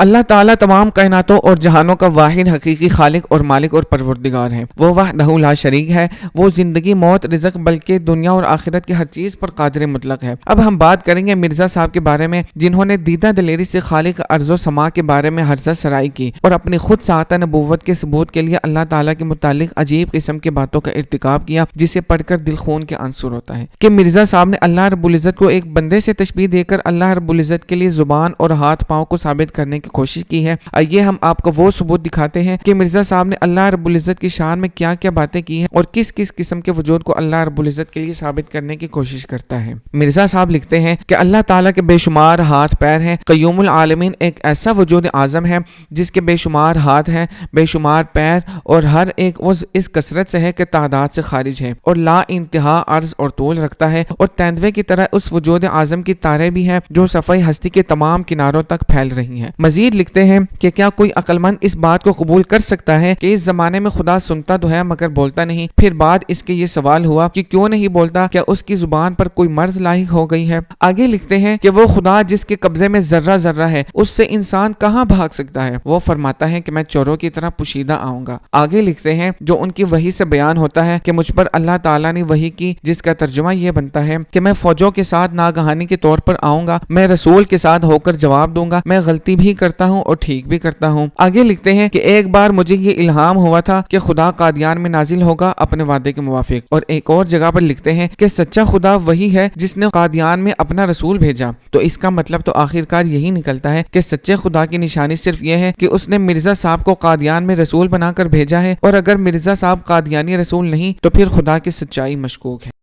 اللہ تعالیٰ تمام کائناتوں اور جہانوں کا واحد حقیقی خالق اور مالک اور پروردگار ہے۔ وہ وحدہ لا شریک ہے۔ وہ زندگی، موت، رزق بلکہ دنیا اور آخرت کی ہر چیز پر قادر مطلق ہے۔ اب ہم بات کریں گے مرزا صاحب کے بارے میں، جنہوں نے دیدہ دلیری سے خالق ارض و سما کے بارے میں حرزہ سرائی کی اور اپنی خود ساعتہ نبوت کے ثبوت کے لیے اللہ تعالیٰ کے متعلق عجیب قسم کی باتوں کا ارتکاب کیا، جسے پڑھ کر دل خون کے آنسر ہوتا ہے کہ مرزا صاحب نے اللہ رب العزت کو ایک بندے سے تشبیہ دے کر اللہ رب العزت کے لیے زبان اور ہاتھ پاؤں کو ثابت کرنے کی کوشش کی ہے۔ آئیے ہم آپ کو وہ ثبوت دکھاتے ہیں کہ مرزا صاحب نے اللہ رب العزت کی شان میں کیا کیا باتیں کی ہیں اور کس کس قسم کے وجود کو اللہ رب العزت کے لیے ثابت کرنے کی کوشش کرتا ہے۔ مرزا صاحب لکھتے ہیں کہ اللہ تعالیٰ کے بے شمار ہاتھ پیر ہیں۔ قیوم العالمین ایک ایسا وجود اعظم ہے جس کے بے شمار ہاتھ ہیں، بے شمار پیر، اور ہر ایک عضو اس کثرت سے ہے کہ تعداد سے خارج ہے اور لا انتہا عرض اور طول رکھتا ہے، اور تیندوے کی طرح اس وجود اعظم کی تاریں بھی ہیں جو صفحہ ہستی کے تمام کناروں تک پھیل رہی ہیں۔ مزید لکھتے ہیں کہ کیا کوئی عقل مند اس بات کو قبول کر سکتا ہے کہ اس زمانے میں خدا سنتا تو ہے مگر بولتا نہیں؟ پھر بعد اس کے یہ سوال ہوا کہ کیوں نہیں بولتا، کیا اس کی زبان پر کوئی مرض لاحق ہو گئی ہے؟ آگے لکھتے ہیں کہ وہ خدا جس کے قبضے میں ذرہ ذرہ ہے، اس سے انسان کہاں بھاگ سکتا ہے؟ وہ فرماتا ہے کہ میں چوروں کی طرح پوشیدہ آؤں گا۔ آگے لکھتے ہیں جو ان کی وحی سے بیان ہوتا ہے کہ مجھ پر اللہ تعالیٰ نے وحی کی، جس کا ترجمہ یہ بنتا ہے کہ میں فوجوں کے ساتھ ناگہانی کے طور پر آؤں گا، میں رسول کے ساتھ ہو کر جواب دوں گا، میں غلطی بھی کرتا ہوں اور ٹھیک بھی کرتا ہوں۔ آگے لکھتے ہیں کہ ایک بار مجھے یہ الہام ہوا تھا کہ خدا قادیان میں نازل ہوگا اپنے وعدے کے موافق، اور ایک اور جگہ پر لکھتے ہیں کہ سچا خدا وہی ہے جس نے قادیان میں اپنا رسول بھیجا۔ تو اس کا مطلب تو آخرکار یہی نکلتا ہے کہ سچے خدا کی نشانی صرف یہ ہے کہ اس نے مرزا صاحب کو قادیان میں رسول بنا کر بھیجا ہے، اور اگر مرزا صاحب قادیانی رسول نہیں تو پھر خدا کی سچائی مشکوک ہے۔